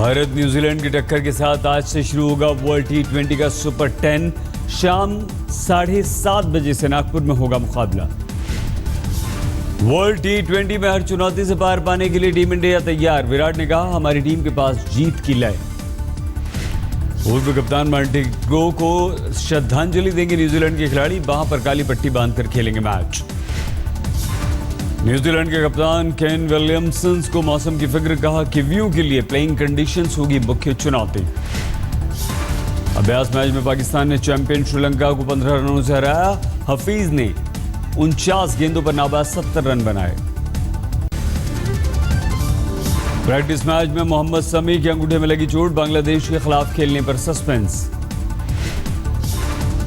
Bharat New Zealand की टक्कर के साथ आज से शुरू होगा वर्ल्ड T20 का सुपर 10। शाम 7:30 बजे से नागपुर में होगा मुकाबला। वर्ल्ड T20 में हर चुनौती से पार पाने के लिए टीम इंडिया तैयार। विराट ने कहा, हमारी टीम के पास जीत की लय। पूर्व कप्तान मार्टिनो को श्रद्धांजलि देंगे न्यूजीलैंड के खिलाड़ी। वहां पर काली पट्टी बांधकर खेलेंगे मैच। न्यूजीलैंड के कप्तान केन विलियमसन को मौसम की फिक्र, कहा कि व्यू के लिए प्लेइंग कंडीशंस होगी मुख्य चुनौती। अभ्यास मैच में पाकिस्तान ने चैंपियन श्रीलंका को 15 रनों से हराया। हफीज ने 49 गेंदों पर नाबाद 70 रन बनाए। प्रैक्टिस मैच में मोहम्मद शमी के अंगूठे में लगी चोट, बांग्लादेश के खिलाफ खेलने पर सस्पेंस।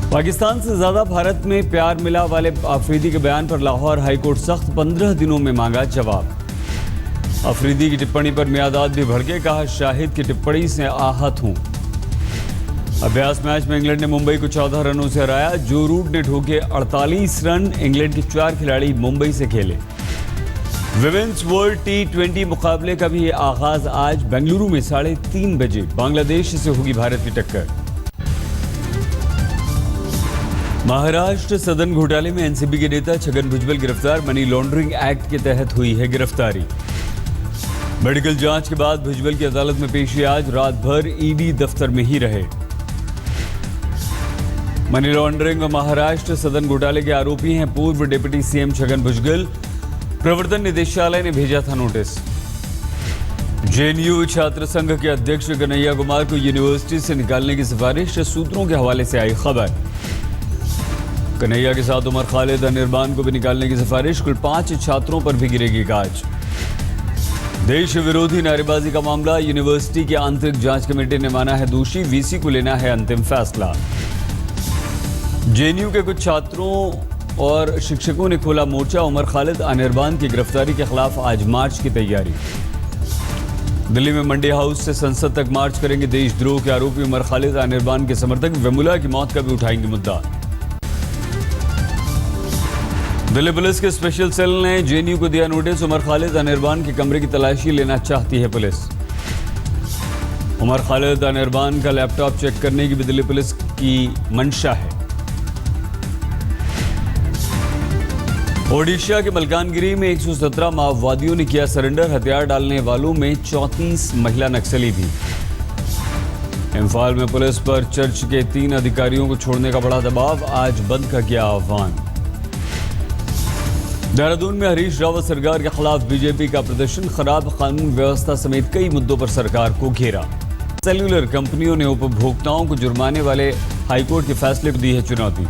पाकिस्तान से ज्यादा भारत में प्यार मिला वाले अफरीदी के बयान पर लाहौर हाईकोर्ट सख्त, 15 दिनों में मांगा जवाब। अफरीदी की टिप्पणी पर मियादाद भी भड़के, कहा शाहिद की टिप्पणी से आहत हूं। अभ्यास मैच में इंग्लैंड ने मुंबई को 14 रनों से हराया। जो रूट ने ठोके 48 रन। इंग्लैंड के 4 खिलाड़ी मुंबई से खेले। विमेंस वर्ल्ड T20 मुकाबले का भी आगाज आज बेंगलुरु में 3:30 बजे बांग्लादेश से होगी भारत की टक्कर। महाराष्ट्र सदन घोटाले में एनसीपी के नेता छगन भुजबल गिरफ्तार। मनी लॉन्ड्रिंग एक्ट के तहत हुई है गिरफ्तारी। मेडिकल जांच के बाद भुजबल की अदालत में पेशी आज। रात भर ईडी दफ्तर में ही रहे। मनी लॉन्ड्रिंग और महाराष्ट्र सदन घोटाले के आरोपी हैं पूर्व डिप्टी सीएम छगन भुजबल। प्रवर्तन निदेशालय ने भेजा था नोटिस। जेएनयू छात्र संघ के अध्यक्ष कन्हैया कुमार को यूनिवर्सिटी से निकालने की सिफारिश, सूत्रों के हवाले से आई खबर। कन्हैया के साथ उमर खालिद अनिर्बान को भी निकालने की सिफारिश। कुल 5 छात्रों पर भी गिरेगी गाज। देश विरोधी नारेबाजी का मामला, यूनिवर्सिटी की आंतरिक जांच कमेटी ने माना है दोषी। वीसी को लेना है अंतिम फैसला। जेएनयू के कुछ छात्रों और शिक्षकों ने खोला मोर्चा। उमर खालिद अनिर्बान की गिरफ्तारी के खिलाफ आज मार्च की तैयारी। दिल्ली में मंडी हाउस से संसद तक मार्च करेंगे देशद्रोह के आरोपी उमर खालिद अनिर्बान के समर्थक। वेमुला की मौत का भी उठाएंगे मुद्दा। दिल्ली पुलिस के स्पेशल सेल ने जेएनयू को दिया नोटिस। उमर खालिद अनिर्बान के कमरे की तलाशी लेना चाहती है पुलिस। उमर खालिद अनिर्बान का लैपटॉप चेक करने की भी दिल्ली पुलिस की मंशा है। ओडिशा के मलकानगिरी में 117 माओवादियों ने किया सरेंडर। हथियार डालने वालों में 34 महिला नक्सली भी। इम्फाल में पुलिस पर चर्च के 3 अधिकारियों को छोड़ने का बड़ा दबाव, आज बंद का किया आह्वान। देहरादून में हरीश रावत सरकार के खिलाफ बीजेपी का प्रदर्शन, खराब कानून व्यवस्था समेत कई मुद्दों पर सरकार को घेरा। सेल्यूलर कंपनियों ने उपभोक्ताओं को जुर्माने वाले हाईकोर्ट के फैसले को दी है चुनौती।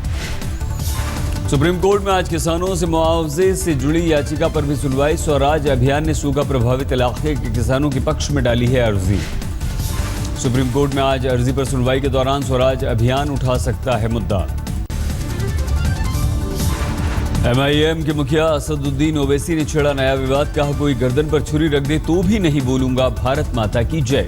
सुप्रीम कोर्ट में आज किसानों से मुआवजे से जुड़ी याचिका पर भी सुनवाई। स्वराज अभियान ने सूखा प्रभावित इलाके के किसानों के पक्ष में डाली है अर्जी। सुप्रीम कोर्ट में आज अर्जी पर सुनवाई के दौरान स्वराज अभियान उठा सकता है मुद्दा। एमआईएम के मुखिया असदुद्दीन ओवैसी ने छेड़ा नया विवाद, कहा कोई गर्दन पर छुरी रख दे तो भी नहीं बोलूंगा भारत माता की जय।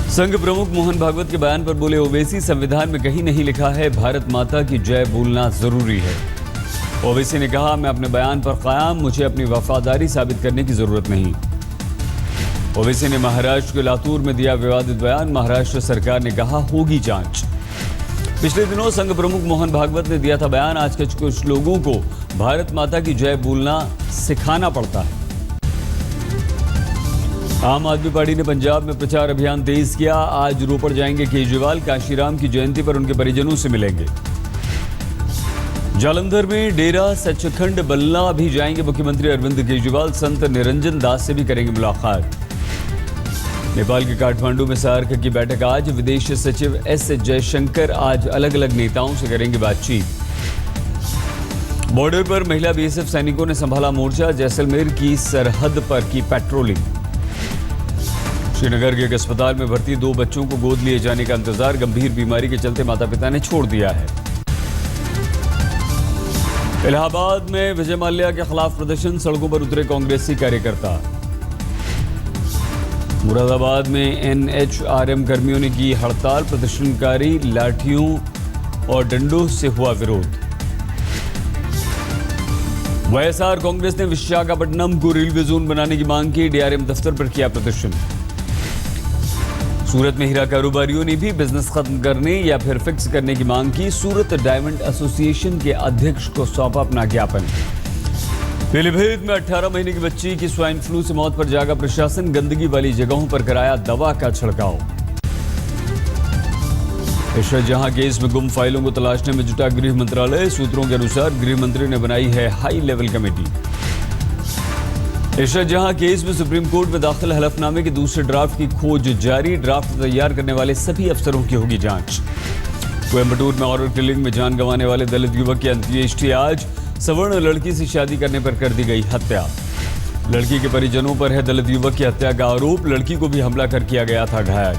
संघ प्रमुख मोहन भागवत के बयान पर बोले ओवैसी, संविधान में कहीं नहीं लिखा है भारत माता की जय बोलना जरूरी है। ओवैसी ने कहा, मैं अपने बयान पर कायम, मुझे अपनी वफादारी साबित करने की जरूरत नहीं। ओवैसी ने महाराष्ट्र के लातूर में दिया विवादित बयान। महाराष्ट्र सरकार ने कहा होगी जांच। पिछले दिनों संघ प्रमुख मोहन भागवत ने दिया था बयान, आज के कुछ लोगों को भारत माता की जय बोलना सिखाना पड़ता है। आम आदमी पार्टी ने पंजाब में प्रचार अभियान तेज किया। आज रोपड़ जाएंगे केजरीवाल। काशीराम की जयंती पर उनके परिजनों से मिलेंगे। जालंधर में डेरा सचखंड बल्ला भी जाएंगे मुख्यमंत्री अरविंद केजरीवाल। संत निरंजन दास से भी करेंगे मुलाकात। नेपाल के काठमांडू में सार्क की बैठक आज। विदेश सचिव एस जयशंकर आज अलग अलग नेताओं से करेंगे बातचीत। बॉर्डर पर महिला बीएसएफ सैनिकों ने संभाला मोर्चा। जैसलमेर की सरहद पर की पेट्रोलिंग। श्रीनगर के एक अस्पताल में भर्ती 2 बच्चों को गोद लिए जाने का इंतजार। गंभीर बीमारी के चलते माता पिता ने छोड़ दिया है। इलाहाबाद में विजय माल्या के खिलाफ प्रदर्शन, सड़कों पर उतरे कांग्रेसी कार्यकर्ता। मुरादाबाद में एनएचआरएम कर्मियों ने की हड़ताल। प्रदर्शनकारी लाठियों और डंडों से हुआ विरोध। वाईएसआर कांग्रेस ने विशाखापट्टनम को रेलवे जोन बनाने की मांग की। डीआरएम दफ्तर पर किया प्रदर्शन। सूरत में हीरा कारोबारियों ने भी बिजनेस खत्म करने या फिर फिक्स करने की मांग की। सूरत डायमंड एसोसिएशन के अध्यक्ष को सौंपा अपना ज्ञापन। पीलीभीत में 18 महीने की बच्ची की स्वाइन फ्लू से मौत पर जागा प्रशासन। गंदगी वाली जगहों पर कराया दवा का छिड़काव। इशरत जहां केस में गुम फाइलों को तलाशने में जुटा गृह मंत्रालय। सूत्रों के अनुसार गृह मंत्री ने बनाई है हाई लेवल कमेटी। इशरत जहां केस में सुप्रीम कोर्ट में दाखिल हलफनामे के दूसरे ड्राफ्ट की खोज जारी। ड्राफ्ट तैयार करने वाले सभी अफसरों की होगी जांच। कोयंबटूर में ऑर्डर किलिंग में जान गंवाने वाले दलित युवक की अंत्येष्टि आज। सवर्ण लड़की से शादी करने पर कर दी गई हत्या। लड़की के परिजनों पर है दलित युवक की हत्या का आरोप। लड़की को भी हमला कर किया गया था घायल।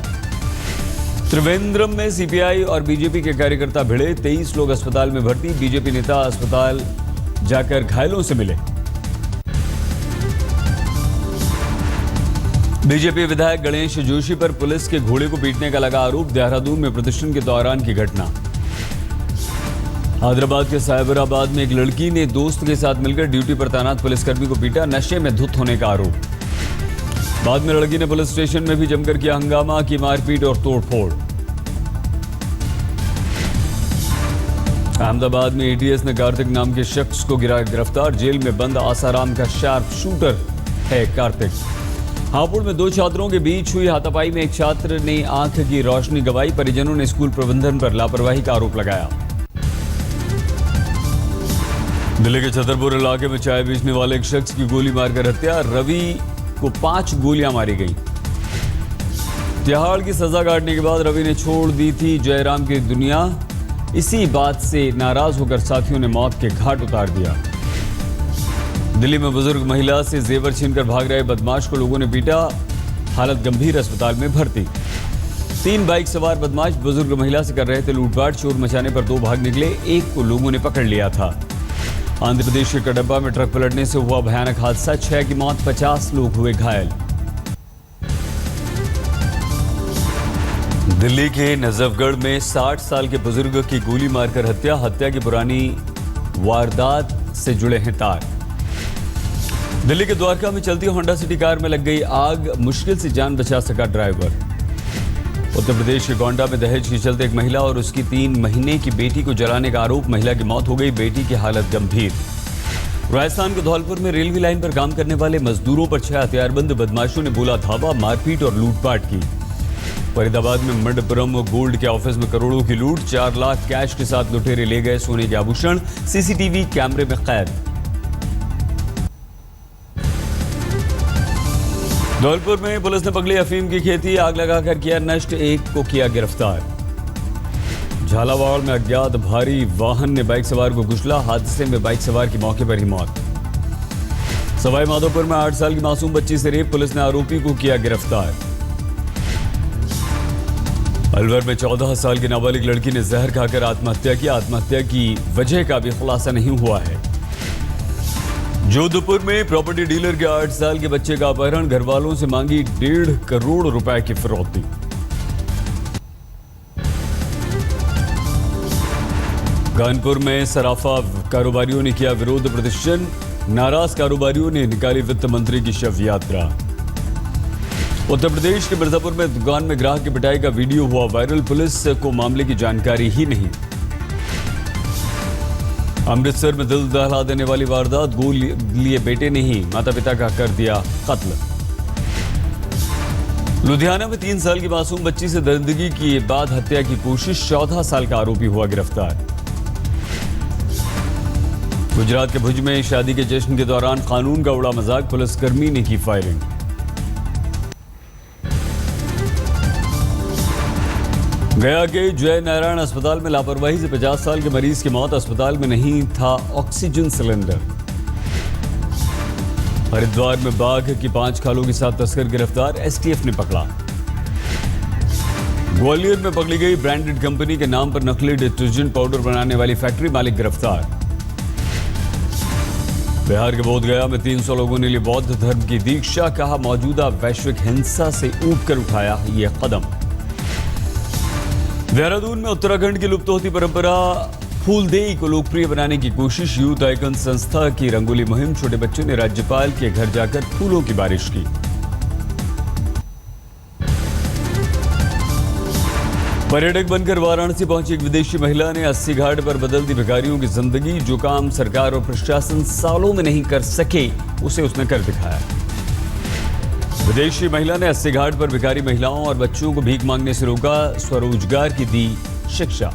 त्रिवेंद्रम में सीपीआई और बीजेपी के कार्यकर्ता भिड़े। 23 लोग अस्पताल में भर्ती। बीजेपी नेता अस्पताल जाकर घायलों से मिले। बीजेपी विधायक गणेश जोशी पर पुलिस के घोड़े को पीटने का लगा आरोप। देहरादून में प्रदर्शन के दौरान की घटना। हैदराबाद के साइबराबाद में एक लड़की ने दोस्त के साथ मिलकर ड्यूटी पर तैनात पुलिसकर्मी को पीटा। नशे में धुत होने का आरोप। बाद में लड़की ने पुलिस स्टेशन में भी जमकर किया हंगामा, की मारपीट और तोड़फोड़। अहमदाबाद में एटीएस ने कार्तिक नाम के शख्स को गिरफ्तार। जेल में बंद आसाराम का शार्प शूटर है कार्तिक। हापुड़ में 2 छात्रों के बीच हुई हाथापाई में एक छात्र ने आंख की रोशनी गंवाई। परिजनों ने स्कूल प्रबंधन पर लापरवाही का आरोप लगाया। दिल्ली के छतरपुर इलाके में चाय बेचने वाले एक शख्स की गोली मारकर हत्या। रवि को 5 गोलियां मारी गई। तिहाड़ की सजा काटने के बाद रवि ने छोड़ दी थी जयराम की दुनिया। इसी बात से नाराज होकर साथियों ने मौत के घाट उतार दिया। दिल्ली में बुजुर्ग महिला से जेवर छीनकर भाग रहे बदमाश को लोगों ने पीटा। हालत गंभीर, अस्पताल में भर्ती। 3 बाइक सवार बदमाश बुजुर्ग महिला से कर रहे थे लूटपाट। चोर मचाने पर 2 भाग निकले। एक को लोगों ने पकड़ लिया था। आंध्र प्रदेश के कडब्बा में ट्रक पलटने से हुआ भयानक हादसा। 6 की मौत, 50 लोग हुए घायल। दिल्ली के नजफगढ़ में 60 साल के बुजुर्ग की गोली मारकर हत्या। हत्या की पुरानी वारदात से जुड़े हैं तार। दिल्ली के द्वारका में चलती होंडा सिटी कार में लग गई आग। मुश्किल से जान बचा सका ड्राइवर। उत्तर प्रदेश के गोंडा में दहेज के चलते एक महिला और उसकी 3 महीने की बेटी को जलाने का आरोप। महिला की मौत हो गई, बेटी की हालत गंभीर। राजस्थान के धौलपुर में रेलवे लाइन पर काम करने वाले मजदूरों पर 6 हथियारबंद बदमाशों ने बोला धावा, मारपीट और लूटपाट की। फरीदाबाद में मणप्पुरम गोल्ड के ऑफिस में करोड़ों की लूट। 4 लाख कैश के साथ लुटेरे ले गए सोने के आभूषण। सीसीटीवी कैमरे में कैद। धौलपुर में पुलिस ने पकड़ी अफीम की खेती। आग लगाकर किया नष्ट, एक को किया गिरफ्तार। झालावाड़ में अज्ञात भारी वाहन ने बाइक सवार को कुचला। हादसे में बाइक सवार की मौके पर ही मौत। सवाई माधोपुर में 8 साल की मासूम बच्ची से रेप। पुलिस ने आरोपी को किया गिरफ्तार। अलवर में 14 साल की नाबालिग लड़की ने जहर खाकर आत्महत्या की। आत्महत्या की वजह का भी खुलासा नहीं हुआ है। जोधपुर में प्रॉपर्टी डीलर के 8 साल के बच्चे का अपहरण। घर वालों से मांगी 1.5 करोड़ रुपए की फिरौती। कानपुर में सराफा कारोबारियों ने किया विरोध प्रदर्शन। नाराज कारोबारियों ने निकाली वित्त मंत्री की शव यात्रा। उत्तर प्रदेश के मिर्जापुर में दुकान में ग्राहक की पिटाई का वीडियो हुआ वायरल। पुलिस को मामले की जानकारी ही नहीं। अमृतसर में दिल दहला देने वाली वारदात। गोद लिए बेटे ने ही माता पिता का कर दिया कत्ल। लुधियाना में 3 साल की मासूम बच्ची से दरिंदगी के बाद हत्या की कोशिश। 14 साल का आरोपी हुआ गिरफ्तार। गुजरात के भुज में शादी के जश्न के दौरान कानून का उड़ा मजाक। पुलिसकर्मी ने की फायरिंग। गया के जय नारायण अस्पताल में लापरवाही से 50 साल के मरीज की मौत। अस्पताल में नहीं था ऑक्सीजन सिलेंडर। हरिद्वार में बाघ की 5 खालों के साथ तस्कर गिरफ्तार। एसटीएफ ने पकड़ा। ग्वालियर में पकड़ी गई ब्रांडेड कंपनी के नाम पर नकली डिटर्जेंट पाउडर बनाने वाली फैक्ट्री मालिक गिरफ्तार। बिहार के बोधगया में 300 लोगों ने ली बौद्ध धर्म की दीक्षा। कहा मौजूदा वैश्विक हिंसा से ऊब कर उठाया यह कदम। देहरादून में उत्तराखंड की लुप्त होती परंपरा फूलदेई को लोकप्रिय बनाने की कोशिश। यूथ आइकन संस्था की रंगोली मुहिम। छोटे बच्चों ने राज्यपाल के घर जाकर फूलों की बारिश की। पर्यटक बनकर वाराणसी पहुंची एक विदेशी महिला ने 80 घाट पर बदल दी भिखारियों की जिंदगी। जो काम सरकार और प्रशासन सालों में नहीं कर सके, उसे उसने कर दिखाया। विदेशी महिला ने 80 घाट पर भिखारी महिलाओं और बच्चों को भीख मांगने से रोका, स्वरोजगार की दी शिक्षा।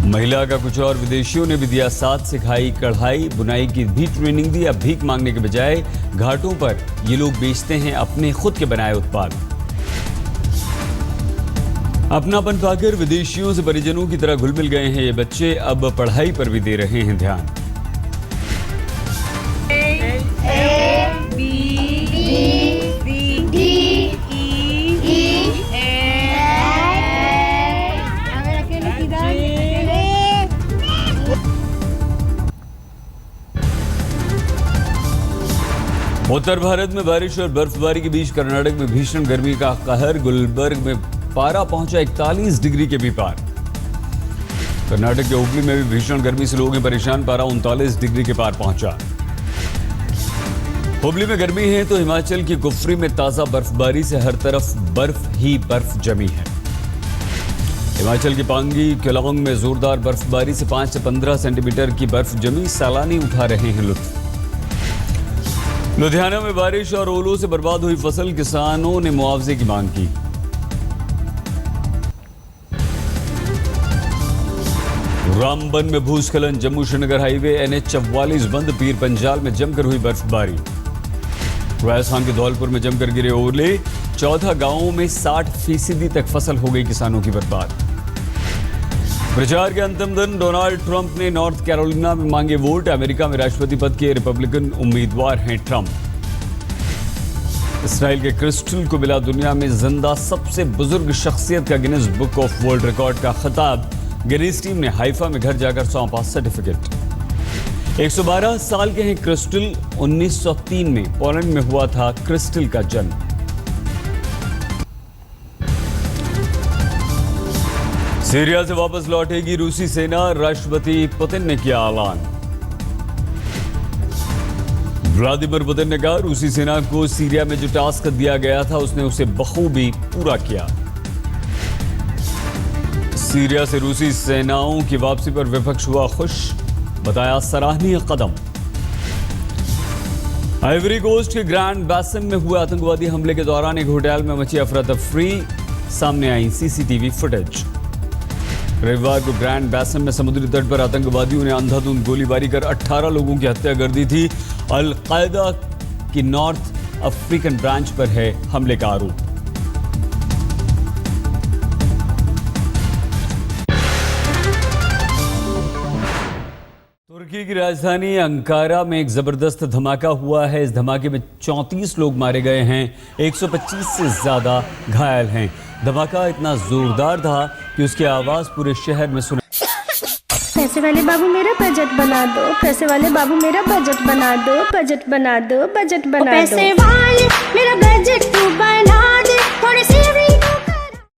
महिला का कुछ और विदेशियों ने भी दिया साथ, सिखाई कढ़ाई बुनाई की भी ट्रेनिंग दी। अब भीख मांगने के बजाय घाटों पर ये लोग बेचते हैं अपने खुद के बनाए उत्पाद। अपनापन पाकर विदेशियों से परिजनों की तरह घुल मिल गए हैं ये बच्चे। अब पढ़ाई पर भी दे रहे हैं ध्यान। उत्तर भारत में बारिश और बर्फबारी के बीच कर्नाटक में भीषण गर्मी का कहर। गुलबर्ग में पारा पहुंचा 41 डिग्री के भी पार। कर्नाटक के हुबली में भी भीषण गर्मी से लोग हैं परेशान। पारा 39 डिग्री के पार पहुंचा। हुबली में गर्मी है तो हिमाचल की कुफरी में ताजा बर्फबारी से हर तरफ बर्फ ही बर्फ जमी है। हिमाचल की पांगी केलांग में जोरदार बर्फबारी से 5 से 15 सेंटीमीटर की बर्फ जमी। सैलानी उठा रहे हैं लुत्फ। लुधियाना में बारिश और ओलों से बर्बाद हुई फसल, किसानों ने मुआवजे की मांग की। रामबन में भूस्खलन, जम्मू श्रीनगर हाईवे NH44 बंद। पीर पंजाल में जमकर हुई बर्फबारी। राजस्थान के धौलपुर में जमकर गिरे ओले। 14 गांवों में 60% तक फसल हो गई किसानों की बर्बाद। प्रचार के अंतिम दिन डोनाल्ड ट्रंप ने नॉर्थ कैरोलिना में मांगे वोट। अमेरिका में राष्ट्रपति पद के रिपब्लिकन उम्मीदवार हैं ट्रंप। इसराइल के क्रिस्टल को मिला दुनिया में जिंदा सबसे बुजुर्ग शख्सियत का Guinness book of world record का खिताब। गिनीज टीम ने हाइफा में घर जाकर सौंपा सर्टिफिकेट। 112 साल के हैं क्रिस्टल। 1903 में पोलैंड में हुआ था क्रिस्टल का जन्म। सीरिया से वापस लौटेगी रूसी सेना, राष्ट्रपति पुतिन ने किया ऐलान। व्लादिमीर पुतिन ने कहा रूसी सेना को सीरिया में जो टास्क दिया गया था उसने उसे बखूबी पूरा किया। सीरिया से रूसी सेनाओं की वापसी पर विपक्ष हुआ खुश, बताया सराहनीय कदम। आइवरी कोस्ट के ग्रैंड बैसन में हुए आतंकवादी हमले के दौरान एक होटल में मची अफरा तफरी, सामने आई सीसीटीवी फुटेज। रविवार को ग्रैंड बैसन में समुद्री तट पर आतंकवादियों ने अंधाधुंध गोलीबारी कर 18 लोगों की हत्या कर दी थी। अल कायदा की नॉर्थ अफ्रीकन ब्रांच पर है हमले का आरोप। तुर्की की राजधानी अंकारा में एक जबरदस्त धमाका हुआ है। इस धमाके में 34 लोग मारे गए हैं, 125 से ज्यादा घायल हैं। धमाका इतना जोरदार था कि उसकी आवाज पूरे शहर में सुनाई। पैसे वाले बाबू मेरा बजट बना दो, पैसे वाले बाबू मेरा बजट बना दो, बजट बना दो, बजट बना दो। पैसे वाले मेरा बजट तू बना